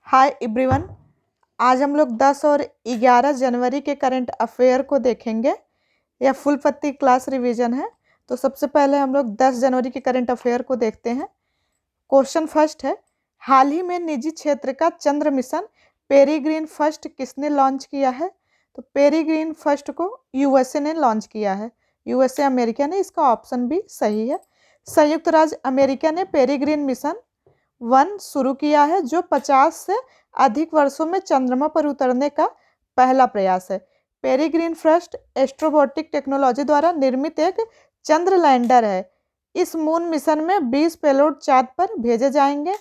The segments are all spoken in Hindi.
Hi everyone. आज हम लोग 10 और 11 जनवरी के करंट अफेयर को देखेंगे। यह फुल पत्ती क्लास रिवीजन है। तो सबसे पहले हम लोग 10 जनवरी के करंट अफेयर को देखते हैं। क्वेश्चन फर्स्ट है, हाल ही में निजी क्षेत्र का चंद्र मिशन पेरीग्रीन फर्स्ट किसने लॉन्च किया है? तो पेरीग्रीन फर्स्ट को यूएसए ने लॉन्च किया है। यूएसए अमेरिका ने, इसका ऑप्शन भी सही है। संयुक्त राज्य अमेरिका ने पेरीग्रीन मिशन 1 शुरू किया है, जो 50 से अधिक वर्षों में चंद्रमा पर उतरने का पहला प्रयास है। पेरीग्रीन फर्स्ट एस्ट्रोबॉटिक टेक्नोलॉजी द्वारा निर्मित एक चंद्र लैंडर है। इस मून मिशन में 20 पेलोड चांद पर भेजे जाएंगे।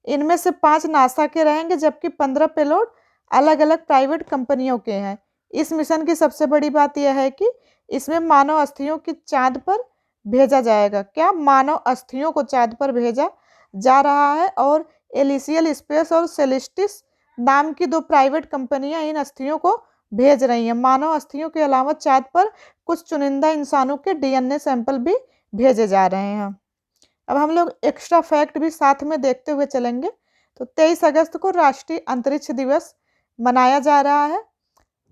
इनमें से 5 नासा के रहेंगे, जबकि 15 पेलोड अलग अलग प्राइवेट कंपनियों के हैं। इस मिशन की सबसे बड़ी बात यह है कि इसमें मानव अस्थियों की चांद पर भेजा जाएगा। क्या मानव अस्थियों को चांद पर भेजा जा रहा है, और एलिसियल स्पेस और सेलेस्टिस नाम की 2 प्राइवेट कंपनियां इन अस्थियों को भेज रही हैं। मानव अस्थियों के अलावा चांद पर कुछ चुनिंदा इंसानों के डीएनए सैंपल भी भेजे जा रहे हैं। अब हम लोग एक्स्ट्रा फैक्ट भी साथ में देखते हुए चलेंगे। तो 23 अगस्त को राष्ट्रीय अंतरिक्ष दिवस मनाया जा रहा है।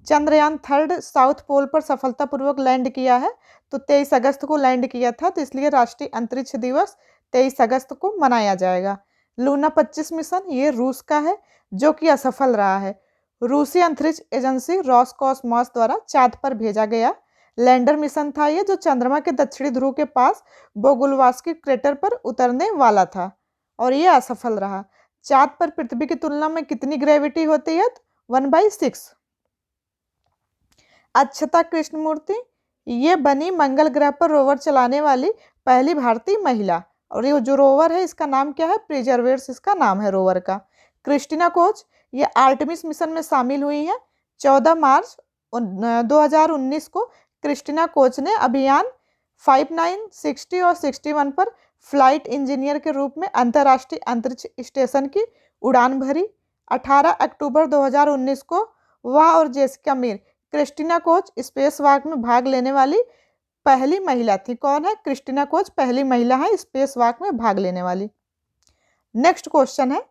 चंद्रयान 3 साउथ पोल पर सफलतापूर्वक लैंड किया है। तो 23 अगस्त को लैंड किया था, तो इसलिए राष्ट्रीय अंतरिक्ष दिवस 23 अगस्त को मनाया जाएगा। लूना 25 मिशन ये रूस का है, जो कि असफल रहा है। रूसी अंतरिक्ष एजेंसी रॉसकॉसमॉस द्वारा चांद पर भेजा गया लैंडर मिशन था ये, जो चंद्रमा के दक्षिणी ध्रुव के पास बोगुलवास्की क्रेटर पर उतरने वाला था, और ये असफल रहा। चांद पर पृथ्वी की तुलना में कितनी ग्रेविटी होती है? 1/6। अक्षता कृष्णमूर्ति ये बनी मंगल ग्रह पर रोवर चलाने वाली पहली भारतीय महिला। और ये जो रोवर है, इसका नाम क्या है? प्रिजर्वेट्स इसका नाम है रोवर का। क्रिस्टीना कोच ये आर्टेमिस मिशन में शामिल हुई हैं। 14 मार्च 2019 को क्रिस्टीना कोच ने अभियान 59, 60 और 61 पर फ्लाइट इंजीनियर के रूप में अंतर्राष्ट्रीय अंतरिक्ष स्टेशन की उड़ान भरी। 18 अक्टूबर 2019 को वह और Jessica Meir, Christina Koch spacewalk में भाग लेने वाली पहली महिला थी। कौन है? क्रिस्टीना कोच पहली महिला है स्पेस वॉक में भाग लेने वाली। नेक्स्ट क्वेश्चन है,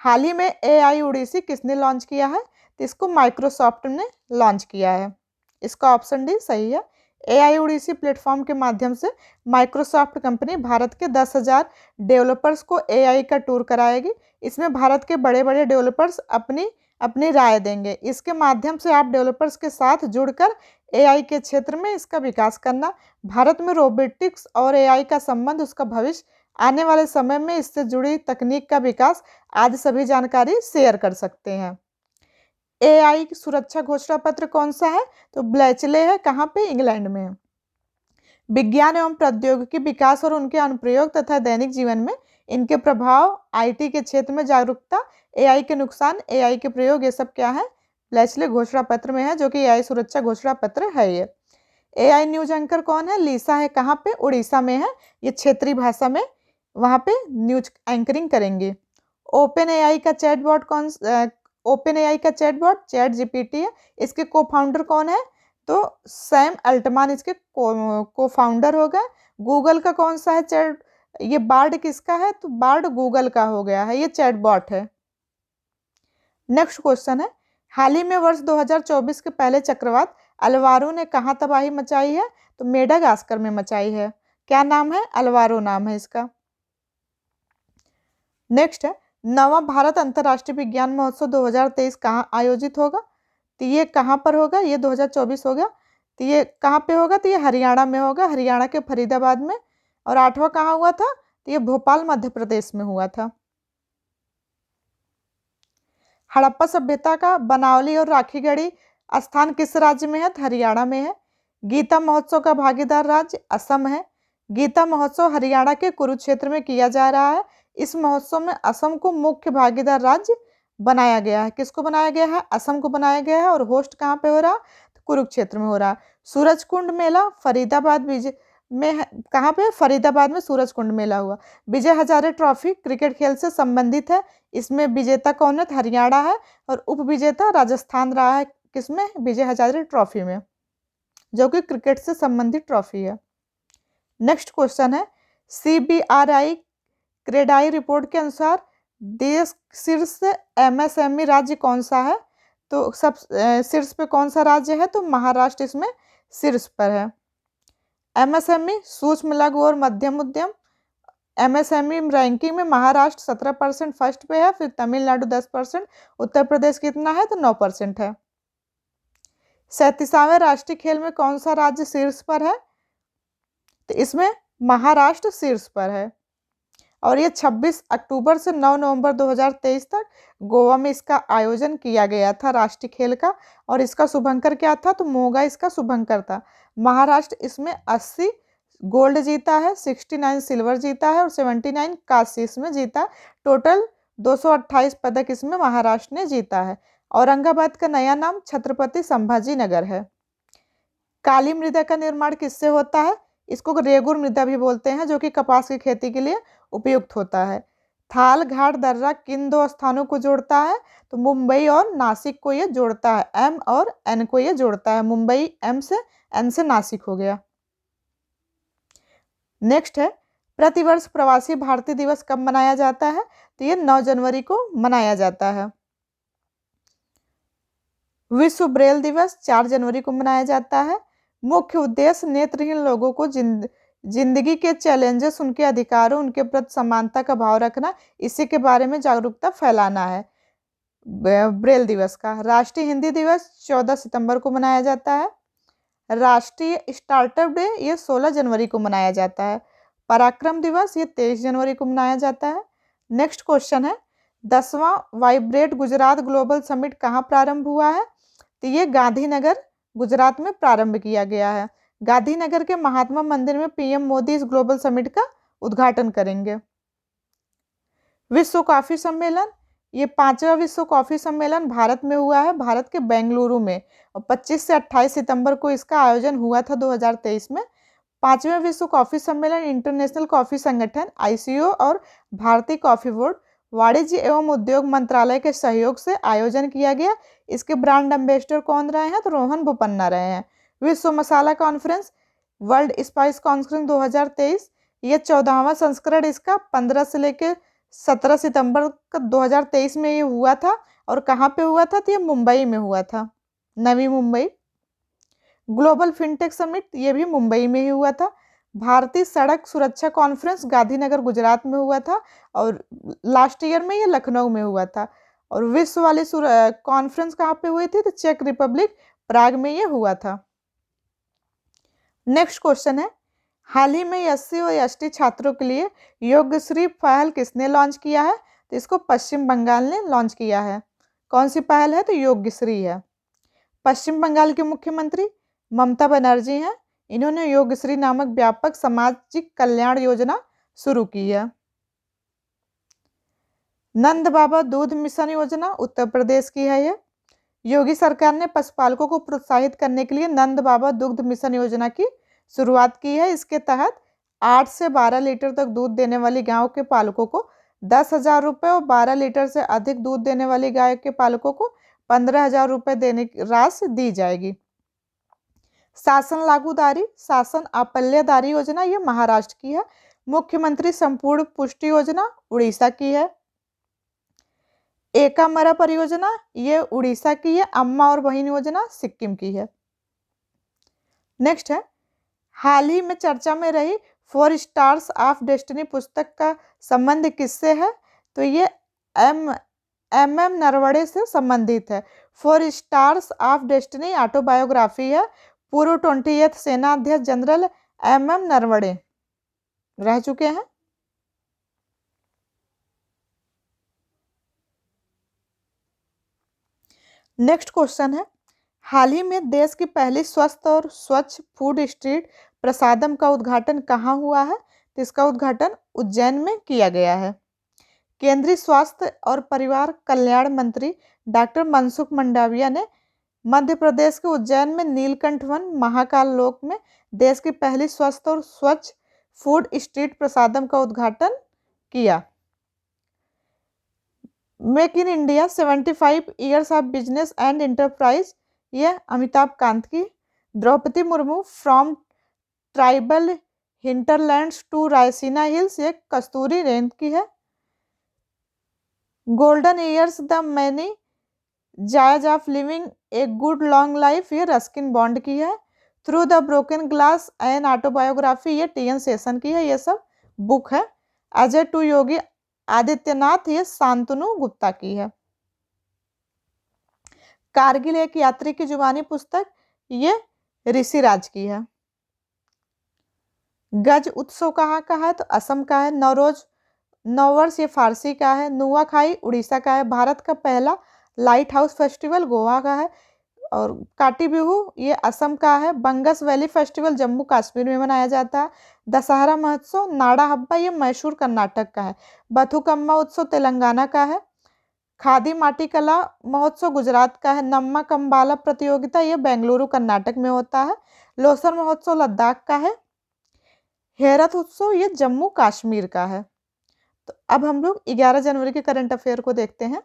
हाल ही में एआई ओडिसी किसने लॉन्च किया है? तो इसको माइक्रोसॉफ्ट ने लॉन्च किया है। इसका ऑप्शन डी सही है। एआई ओडिसी प्लेटफॉर्म के माध्यम से माइक्रोसॉफ्ट कंपनी भारत के 10,000 डेवलपर्स को एआई का टूर कराएगी। इसमें भारत के बड़े बड़े डेवलपर्स अपनी अपनी राय देंगे। इसके माध्यम से आप डेवलपर्स के साथ जुड़कर एआई के क्षेत्र में इसका विकास करना, भारत में रोबोटिक्स और एआई का संबंध, उसका भविष्य, आने वाले समय में इससे जुड़ी तकनीक का विकास आदि सभी जानकारी शेयर कर सकते हैं। एआई सुरक्षा घोषणा पत्र कौन सा है? तो ब्लेचले है। कहाँ पे? इंग्लैंड में। विज्ञान एवं प्रौद्योगिकी विकास और उनके अनुप्रयोग तथा दैनिक जीवन में इनके प्रभाव, आईटी के क्षेत्र में जागरूकता, एआई के नुकसान, एआई के प्रयोग, ये सब क्या है? ब्लेचले घोषणा पत्र में है, जो कि एआई सुरक्षा घोषणा पत्र है ये। एआई न्यूज एंकर कौन है? लीसा है। कहाँ पे? उड़ीसा में है। ये क्षेत्रीय भाषा में वहाँ पे न्यूज एंकरिंग करेंगे। ओपन एआई का चैट जीपीटी है। इसके को फाउंडर कौन है? तो सैम अल्टमान इसके को फाउंडर होगा। गूगल का कौन सा है चैट? ये बार्ड किसका है? तो बार्ड गूगल का हो गया है, ये चैट बॉट है। नेक्स्ट क्वेश्चन है, हाल ही में वर्ष 2024 के पहले चक्रवात अलवारो ने कहाँ तबाही मचाई है? तो मेडागास्कर में मचाई है। क्या नाम है? अलवारो नाम है इसका। नेक्स्ट है, 9वां भारत अंतर्राष्ट्रीय विज्ञान महोत्सव 2023 कहाँ आयोजित होगा? तो ये कहाँ पर होगा? ये 2024 होगा। तो ये कहाँ पे होगा? तो ये हरियाणा में होगा, हरियाणा के फरीदाबाद में। और 8वां कहाँ हुआ था? तो ये भोपाल मध्य प्रदेश में हुआ था। हड़प्पा सभ्यता का बनावली और राखीगढ़ी स्थान किस राज्य में है? तो हरियाणा में है। गीता महोत्सव का भागीदार राज्य असम है। गीता महोत्सव हरियाणा के कुरुक्षेत्र में किया जा रहा है। इस महोत्सव में असम को मुख्य भागीदार राज्य बनाया गया है। किसको बनाया गया है? असम को बनाया गया है। और होस्ट कहाँ पे हो रहा? तो कुरुक्षेत्र में हो रहा। सूरजकुंड मेला फरीदाबाद में है। कहाँ पे? फरीदाबाद में सूरजकुंड मेला हुआ। विजय हजारे ट्रॉफी क्रिकेट खेल से संबंधित है। इसमें विजेता कौन है? हरियाणा है। और उप विजेता राजस्थान रहा है। किसमें? विजय हजारे ट्रॉफी में, जो कि क्रिकेट से संबंधित ट्रॉफी है। नेक्स्ट क्वेश्चन है, CBRI क्रेडाई रिपोर्ट के अनुसार देश शीर्ष एमएसएमई राज्य कौन सा है? तो सब शीर्ष पे कौन सा राज्य है? तो महाराष्ट्र इसमें शीर्ष पर है। एमएसएमई सूक्ष्म लघु और मध्यम उद्यम, एमएसएमई रैंकिंग में महाराष्ट्र 17% फर्स्ट पे है, फिर तमिलनाडु 10%, उत्तर प्रदेश कितना है? तो 9% है। 37वें राष्ट्रीय खेल में कौन सा राज्य शीर्ष पर है? तो इसमें महाराष्ट्र शीर्ष पर है और ये 26 अक्टूबर से 9 नवंबर 2023 तक गोवा में इसका आयोजन किया गया था राष्ट्रीय खेल का। और इसका शुभंकर क्या था? तो मोगा इसका शुभंकर था। महाराष्ट्र इसमें 80 गोल्ड जीता है, 69 सिल्वर जीता है और 79 कांस्य इसमें जीता। टोटल 228 पदक इसमें महाराष्ट्र ने जीता है। औरंगाबाद का नया नाम छत्रपति संभाजी नगर है। काली मृदा का निर्माण किससे होता है? इसको रेगुर मृदा भी बोलते हैं, जो कि कपास की खेती के लिए उपयुक्त होता है। थाल घाट दर्रा किन दो स्थानों को जोड़ता है? तो मुंबई और नासिक को ये जोड़ता है। एम और एन को ये जोड़ता है। मुंबई एम से, एन से नासिक हो गया। नेक्स्ट है, प्रतिवर्ष प्रवासी भारतीय दिवस कब मनाया जाता है? तो ये 9 जनवरी को मनाया जाता है। विश्व ब्रेल दिवस 4 जनवरी को मनाया जाता है। मुख्य उद्देश्य नेत्रहीन लोगों को जिंदगी के चैलेंजेस, उनके अधिकारों, उनके प्रति समानता का भाव रखना, इसी के बारे में जागरूकता फैलाना है ब्रेल दिवस का। राष्ट्रीय हिंदी दिवस 14 सितंबर को मनाया जाता है। राष्ट्रीय स्टार्टअप डे ये 16 जनवरी को मनाया जाता है। पराक्रम दिवस ये 23 जनवरी को मनाया जाता है। नेक्स्ट क्वेश्चन है, 10वां वाइब्रेट गुजरात ग्लोबल समिट कहाँ प्रारंभ हुआ है? तो ये गांधीनगर गुजरात में प्रारंभ किया गया है। गांधीनगर के महात्मा मंदिर में पीएम मोदी इस ग्लोबल समिट का उद्घाटन करेंगे। विश्व कॉफी सम्मेलन, ये 5वां विश्व कॉफी सम्मेलन भारत में हुआ है, भारत के बेंगलुरु में, और 25 से 28 सितंबर को इसका आयोजन हुआ था 2023 में। 5वें विश्व कॉफी सम्मेलन इंटरनेशनल कॉफी संगठन ICO और भारतीय कॉफी बोर्ड, वाणिज्य एवं उद्योग मंत्रालय के सहयोग से आयोजन किया गया। इसके ब्रांड एम्बेसडर कौन रहे हैं? तो रोहन बोपन्ना रहे हैं। विश्व मसाला कॉन्फ्रेंस, वर्ल्ड स्पाइस कॉन्फ्रेंस 2023, ये 14वां संस्करण इसका 15 से लेकर 17 सितंबर 2023 में ये हुआ था। और कहाँ पे हुआ था? तो ये मुंबई में हुआ था, Navi Mumbai. Global fintech summit ये भी मुंबई में ही हुआ था। भारतीय सड़क सुरक्षा कॉन्फ्रेंस गांधीनगर गुजरात में हुआ था और लास्ट ईयर में ये लखनऊ में हुआ था। और विश्व वाली कॉन्फ्रेंस कहाँ पे हुई थी? तो चेक रिपब्लिक प्राग में ये हुआ था। नेक्स्ट क्वेश्चन है, हाल ही में SC और ST छात्रों के लिए योगश्री पहल किसने लॉन्च किया है? तो इसको पश्चिम बंगाल ने लॉन्च किया है। कौन सी पहल है? तो योगश्री है। पश्चिम बंगाल के मुख्यमंत्री ममता बनर्जी हैं। इन्होंने योगश्री नामक व्यापक सामाजिक कल्याण योजना शुरू की है। नंद बाबा दूध मिशन योजना उत्तर प्रदेश की है। ये योगी सरकार ने पशुपालकों को प्रोत्साहित करने के लिए नंद बाबा दुग्ध मिशन योजना की शुरुआत की है। इसके तहत 8 से 12 लीटर तक दूध देने वाली गायों के पालकों को 10,000 रुपये और 12 लीटर से अधिक दूध देने वाली गाय के पालकों को 15,000 रुपये देने की राशि दी जाएगी। शासन लागूदारी, शासन आपल्यदारी योजना ये महाराष्ट्र की है। मुख्यमंत्री संपूर्ण पुष्टि योजना उड़ीसा की है। एकामरा परियोजना ये उड़ीसा की है। अम्मा और बहन योजना सिक्किम की है। नेक्स्ट है, हाल ही में चर्चा में रही 4 स्टार्स ऑफ डेस्टिनी पुस्तक का संबंध किससे है? तो ये MM नरवणे से संबंधित है। 4 स्टार्स ऑफ डेस्टिनी ऑटोबायोग्राफी है। पूर्व 20th सेना अध्यक्ष जनरल MM नरवणे रह चुके हैं। नेक्स्ट क्वेश्चन है, हाल ही में देश की पहली स्वस्थ और स्वच्छ फूड स्ट्रीट प्रसादम का उद्घाटन कहाँ हुआ है? तो इसका उद्घाटन उज्जैन में किया गया है। केंद्रीय स्वास्थ्य और परिवार कल्याण मंत्री डॉक्टर मनसुख मंडाविया ने मध्य प्रदेश के उज्जैन में नीलकंठ वन महाकाल लोक में देश की पहली स्वस्थ और स्वच्छ फूड स्ट्रीट प्रसादम का उद्घाटन किया। Make in India 75 years of business and enterprise ये अमिताभ कांत की। Droupadi Murmu from tribal hinterlands to Raisina Hills ये कस्तूरी रेंद की है। Golden years the many joys of living a good long life, ये रस्किन बॉन्ड की है। Through the broken glass an autobiography, ये टी.एन. शेषन की है। ये सब बुक है। अजय टू योगी आदित्यनाथ, ये शांतनु गुप्ता की है। कारगिल एक यात्री की जुबानी पुस्तक, ये ऋषिराज की है। गज उत्सव कहाँ का है? तो असम का है। नवरोज नववर्ष ये फारसी का है। नुआखाई उड़ीसा का है। भारत का पहला लाइट हाउस फेस्टिवल गोवा का है। और काटी बिहू ये असम का है। बंगस वैली फेस्टिवल जम्मू कश्मीर में मनाया जाता है। दशहरा महोत्सव नाड़ा हब्बा ये मैसूर कर्नाटक का है। बथुकम्मा उत्सव तेलंगाना का है। खादी माटी कला महोत्सव गुजरात का है। नम्मा कंबाला प्रतियोगिता ये बेंगलुरु कर्नाटक में होता है। लोसर महोत्सव लद्दाख का है। हेरत उत्सव ये जम्मू कश्मीर का है। तो अब हम लोग 11 जनवरी के करंट अफेयर को देखते हैं।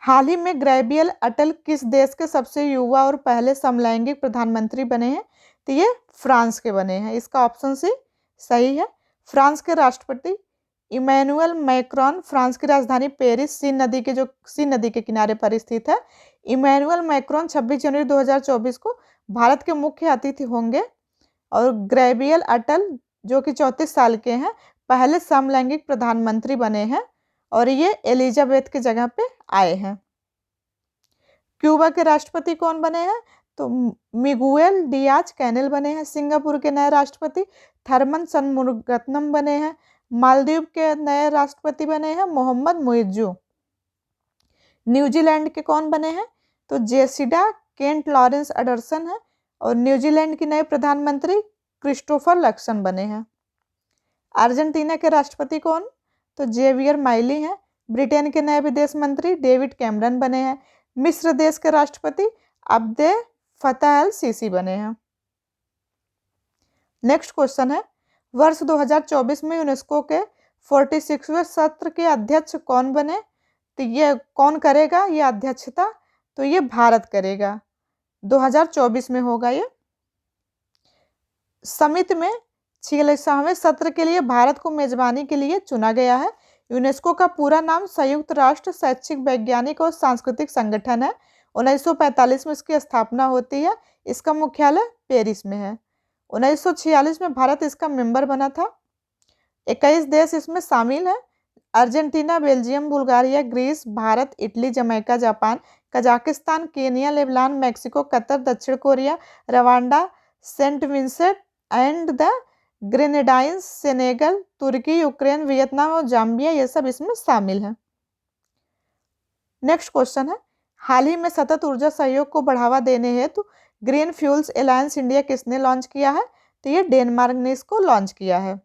हाल ही में गैब्रियल अटल किस देश के सबसे युवा और पहले समलैंगिक प्रधानमंत्री बने हैं? तो ये फ्रांस के बने हैं। इसका ऑप्शन सी सही है। फ्रांस के राष्ट्रपति इमैनुअल मैक्रोन, फ्रांस की राजधानी पेरिस सीन नदी के किनारे पर स्थित है। इमैनुअल मैक्रोन 26 जनवरी 2024 को भारत के मुख्य अतिथि होंगे। और गैब्रियल अटल जो कि 34 साल के हैं, पहले समलैंगिक प्रधानमंत्री बने हैं और ये एलिजाबेथ की जगह पे आए हैं। क्यूबा के राष्ट्रपति कौन बने हैं? तो मिगुएल डियाज कैनेल बने हैं। सिंगापुर के नए राष्ट्रपति थरमन शनमुगारत्नम बने हैं। मालदीव के नए राष्ट्रपति बने हैं मोहम्मद मुइज्जू। न्यूजीलैंड के कौन बने हैं? तो जेसिडा केंट लॉरेंस एडरसन है। और न्यूजीलैंड के नए प्रधानमंत्री क्रिस्टोफर लक्सन बने हैं। अर्जेंटीना के राष्ट्रपति कौन? तो जेवियर माइली हैं। ब्रिटेन के नए विदेश मंत्री डेविड कैमरन बने हैं। मिस्र देश के राष्ट्रपति अब्दे फतह अल सीसी बने हैं। नेक्स्ट क्वेश्चन है, वर्ष 2024 में यूनेस्को के 46वें सत्र के अध्यक्ष कौन बने? तो ये कौन करेगा ये अध्यक्षता? तो ये भारत करेगा। 2024 में होगा ये। समिति में 46वें सत्र के लिए भारत को मेजबानी के लिए चुना गया है। यूनेस्को का पूरा नाम संयुक्त राष्ट्र शैक्षिक वैज्ञानिक और सांस्कृतिक संगठन है। 1945 में इसकी स्थापना होती है। इसका मुख्यालय पेरिस में है। 1946 में भारत इसका मेंबर बना था। 21 देश इसमें शामिल है। Argentina, Belgium, Bulgaria, Greece, Bharat, Italy, Jamaica, Japan, Kazakhstan, Kenya, Lebanon, Mexico, Qatar, दक्षिण Korea, Rwanda, Saint Vincent and the Grenadines, Senegal, तुर्की, यूक्रेन, वियतनाम और जाम्बिया, ये सब इसमें शामिल हैं। नेक्स्ट क्वेश्चन है, हाल ही में सतत ऊर्जा सहयोग को बढ़ावा देने हेतु ग्रीन फ्यूल्स अलायंस इंडिया किसने लॉन्च किया है? तो ये डेनमार्क ने इसको लॉन्च किया है।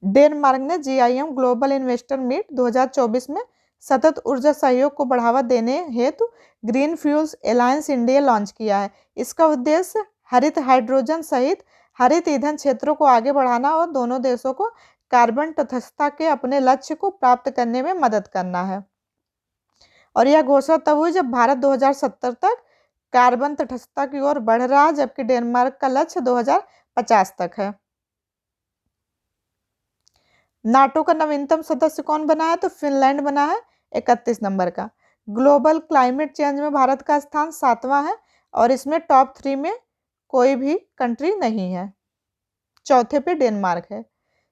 डेनमार्क ने GIM ग्लोबल इन्वेस्टर मीट 2024 में सतत ऊर्जा सहयोग को बढ़ावा देने हेतु green fuels alliance India launch किया है। इसका उद्देश्य हरित हाइड्रोजन सहित हरित ईंधन क्षेत्रों को आगे बढ़ाना और दोनों देशों को कार्बन तटस्थता के अपने लक्ष्य को प्राप्त करने में मदद करना है। और यह घोषणा तब हुई जब भारत 2070 तक कार्बन तटस्थता की ओर बढ़ रहा है, जबकि डेनमार्क का लक्ष्य 2050 तक है। नाटो का नवीनतम सदस्य कौन बना है? तो फिनलैंड बना है 31 नंबर का। ग्लोबल क्लाइमेट चेंज में भारत का स्थान 7वां है और इसमें टॉप 3 में कोई भी कंट्री नहीं है। चौथे पे डेनमार्क है।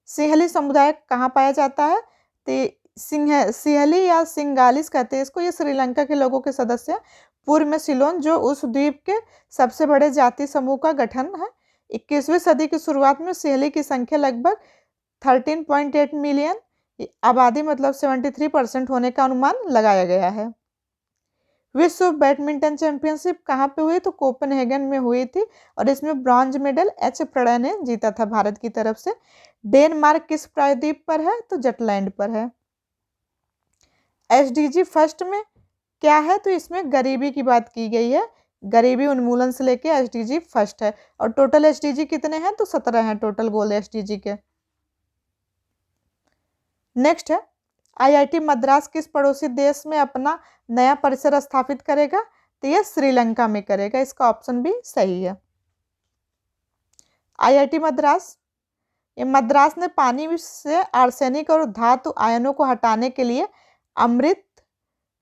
सिंहली समुदाय कहाँ पाया जाता है? तो सिंहली या सिंगालिस कहते हैं इसको। ये श्रीलंका के लोगों के सदस्य हैं। पूर्व में सिलोन जो उस द्वीप के सबसे बड़े जाति समूह का गठन है। 21वीं सदी की शुरुआत में सिंहली की संख्या लगभग 13.8 मिलियन आबादी मतलब 73% होने का अनुमान लगाया गया है। विश्व बैडमिंटन चैंपियनशिप कहाँ पे हुई? तो कोपेनहेगन में हुई थी और इसमें ब्रॉन्ज मेडल H प्रणय ने जीता था भारत की तरफ से। डेनमार्क किस प्रायद्वीप पर है? तो जटलैंड पर है। SDG फर्स्ट में क्या है? तो इसमें गरीबी की बात की गई है। गरीबी उन्मूलन से लेके SDG फर्स्ट है। और टोटल SDG कितने हैं? तो 17 हैं टोटल गोल SDG के। नेक्स्ट है, IIT मद्रास किस पड़ोसी देश में अपना नया परिसर स्थापित करेगा? तो यह श्रीलंका में करेगा। इसका ऑप्शन भी सही है। IIT मद्रास ये मद्रास ने पानी से आर्सेनिक और धातु आयनों को हटाने के लिए अमृत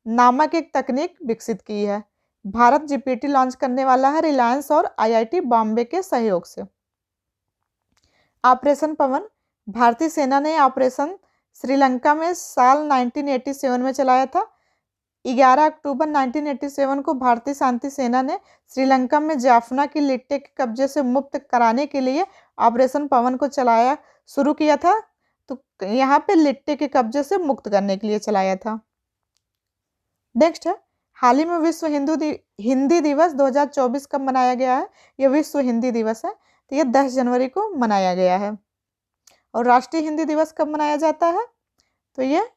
नामक एक तकनीक विकसित की है। भारत जीपीटी लॉन्च करने वाला है रिलायंस और आईआईटी बॉम्बे के सहयोग से। ऑपरेशन पवन, भारतीय सेना ने ऑपरेशन श्रीलंका में साल 1987 में चलाया था। 11 अक्टूबर 1987 को भारतीय शांति सेना ने श्रीलंका में जाफना की लिट्टे के कब्जे से मुक्त कराने के लिए ऑपरेशन पवन को चलाया शुरू किया था। तो यहाँ पे लिट्टे के कब्जे से मुक्त करने के लिए चलाया था। नेक्स्ट है, हाल ही में विश्व हिंदी दिवस 2024 कब मनाया गया है? यह विश्व हिंदी दिवस है, तो यह 10 जनवरी को मनाया गया है। और राष्ट्रीय हिंदी दिवस कब मनाया जाता है? तो यह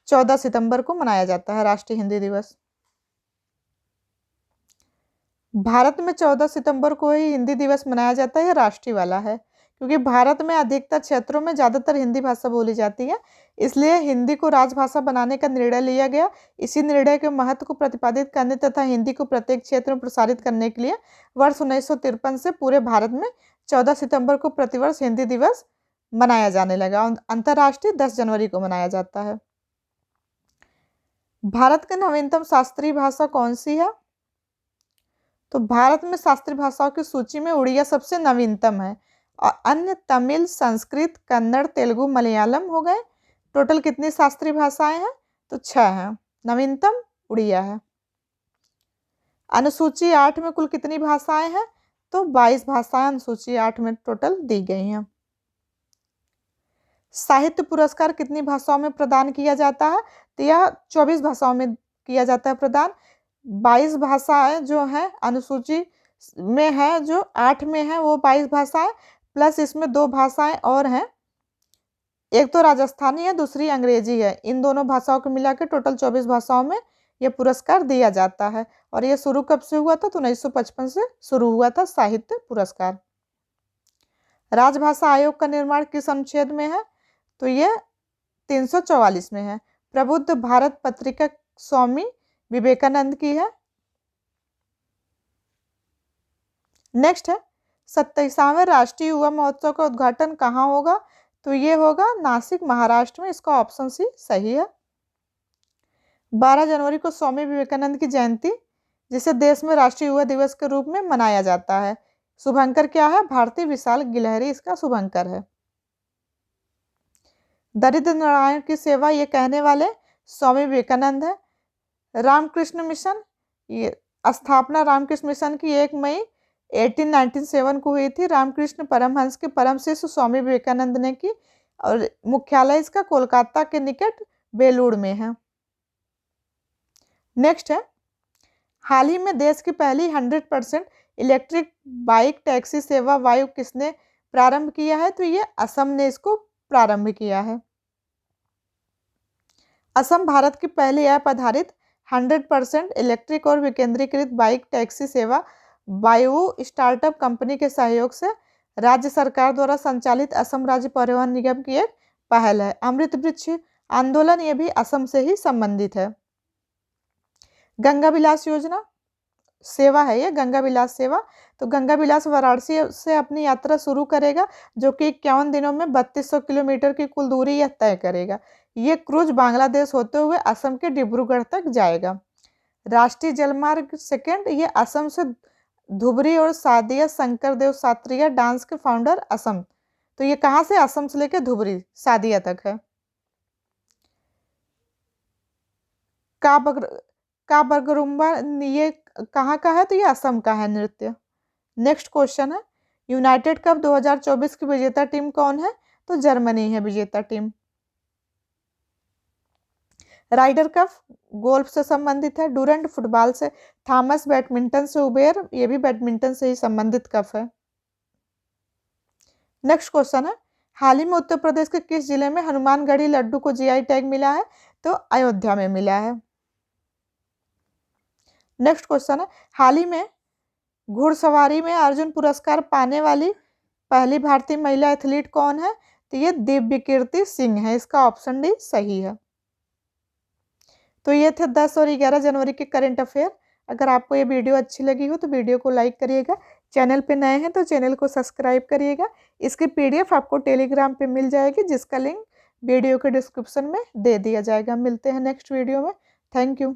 14 सितंबर को मनाया जाता है राष्ट्रीय हिंदी दिवस। भारत में 14 सितंबर को ही हिंदी दिवस मनाया जाता है, राष्ट्रीय वाला है, क्योंकि भारत में अधिकतर क्षेत्रों में ज़्यादातर हिंदी भाषा बोली जाती है, इसलिए हिंदी को राजभाषा बनाने का निर्णय लिया गया। इसी निर्णय के महत्व को प्रतिपादित करने तथा हिंदी को प्रत्येक क्षेत्र में प्रसारित करने के लिए वर्ष 1953 से पूरे भारत में 14 सितंबर को प्रतिवर्ष हिंदी दिवस मनाया जाने लगा। अंतर्राष्ट्रीय 10 जनवरी को मनाया जाता है। भारत की नवीनतम शास्त्रीय भाषा कौन सी है? तो भारत में शास्त्रीय भाषाओं की सूची में उड़िया सबसे नवीनतम है और अन्य तमिल, संस्कृत, कन्नड़, तेलुगु, मलयालम हो गए। टोटल कितनी शास्त्रीय भाषाएं हैं? तो 6 हैं। नवीनतम उड़िया है। अनुसूची 8 में कुल कितनी भाषाएं हैं? तो 22 भाषाएं अनुसूची 8 में टोटल दी गई हैं। साहित्य पुरस्कार कितनी भाषाओं में प्रदान किया जाता है? तो यह 24 भाषाओं में किया जाता है प्रदान। 22 भाषाएं जो हैं अनुसूची में है, जो 8 में है वो 22 भाषाएं, प्लस इसमें 2 भाषाएं और हैं, एक तो राजस्थानी है, दूसरी अंग्रेजी है। इन दोनों भाषाओं को मिला के टोटल 24 भाषाओं में यह पुरस्कार दिया जाता है। और यह शुरू कब से हुआ था? तो 1955 से शुरू हुआ था साहित्य पुरस्कार। राजभाषा आयोग का निर्माण किस अनुच्छेद में है? तो यह 344 में है। प्रबुद्ध भारत पत्रिका स्वामी विवेकानंद की है। नेक्स्ट है, 27वें राष्ट्रीय युवा महोत्सव का उद्घाटन कहाँ होगा? तो ये होगा नासिक, महाराष्ट्र में। इसका ऑप्शन सी सही है। 12 जनवरी को स्वामी विवेकानंद की जयंती, जिसे देश में राष्ट्रीय युवा दिवस के रूप में मनाया जाता है। शुभंकर क्या है? भारती विशाल गिलहरी इसका शुभंकर है। दरिद्र नारायण की सेवा ये कहने वाले स्वामी विवेकानंद है। रामकृष्ण मिशन, ये स्थापना रामकृष्ण मिशन की 1 मई 1897 को हुई थी। रामकृष्ण परमहंस के परम शिष्य स्वामी विवेकानंद ने की और मुख्यालय इसका कोलकाता के निकट बेलूर में है। नेक्स्ट है, हाल ही में देश की पहली 100% इलेक्ट्रिक बाइक टैक्सी सेवा वायु किसने प्रारंभ किया है? तो ये असम ने इसको प्रारंभ किया है। असम भारत की पहली ऐप आधारित 100% इलेक्ट्रिक और विकेंद्रीकृत बाइक टैक्सी सेवा वायु स्टार्टअप कंपनी के सहयोग से राज्य सरकार द्वारा संचालित असम राज्य परिवहन निगम की एक पहल है। अमृत वृक्ष आंदोलन ये भी असम से ही संबंधित है। गंगा विलास योजना सेवा है ये, गंगा विलास सेवा। तो गंगा विलास वाराणसी से अपनी यात्रा शुरू करेगा, जो कि 51 दिनों में 3200 किलोमीटर की कुल दूरी यह तय करेगा। ये क्रूज बांग्लादेश होते हुए असम के डिब्रूगढ़ तक जाएगा। राष्ट्रीय जलमार्ग 2, ये असम से धुबरी और सादिया शंकरदेव सात्रिया डांस के फाउंडर असम। तो ये कहाँ से? असम से लेकर धुबरी सादिया तक है। काबगरुम्बा ये कहाँ का है? तो ये असम का है नृत्य। नेक्स्ट क्वेश्चन है, यूनाइटेड कप 2024 की विजेता टीम कौन है? तो जर्मनी है विजेता टीम। राइडर कप गोल्फ से संबंधित है। डूरंड फुटबॉल से, थॉमस बैडमिंटन से, उबेर ये भी बैडमिंटन से ही संबंधित कप है। नेक्स्ट क्वेश्चन है, हाल ही में उत्तर प्रदेश के किस जिले में हनुमानगढ़ी लड्डू को जीआई टैग मिला है? तो अयोध्या में मिला है। नेक्स्ट क्वेश्चन है, हाल ही में घुड़सवारी में अर्जुन पुरस्कार पाने वाली पहली भारतीय महिला एथलीट कौन है? तो ये दिव्यकीर्ति सिंह है। इसका ऑप्शन डी सही है। तो ये थे 10 और 11 जनवरी के करंट अफेयर। अगर आपको ये वीडियो अच्छी लगी हो तो वीडियो को लाइक करिएगा, चैनल पे नए हैं तो चैनल को सब्सक्राइब करिएगा। इसकी PDF आपको टेलीग्राम पे मिल जाएगी, जिसका लिंक वीडियो के डिस्क्रिप्शन में दे दिया जाएगा। मिलते हैं नेक्स्ट वीडियो में। Thank you.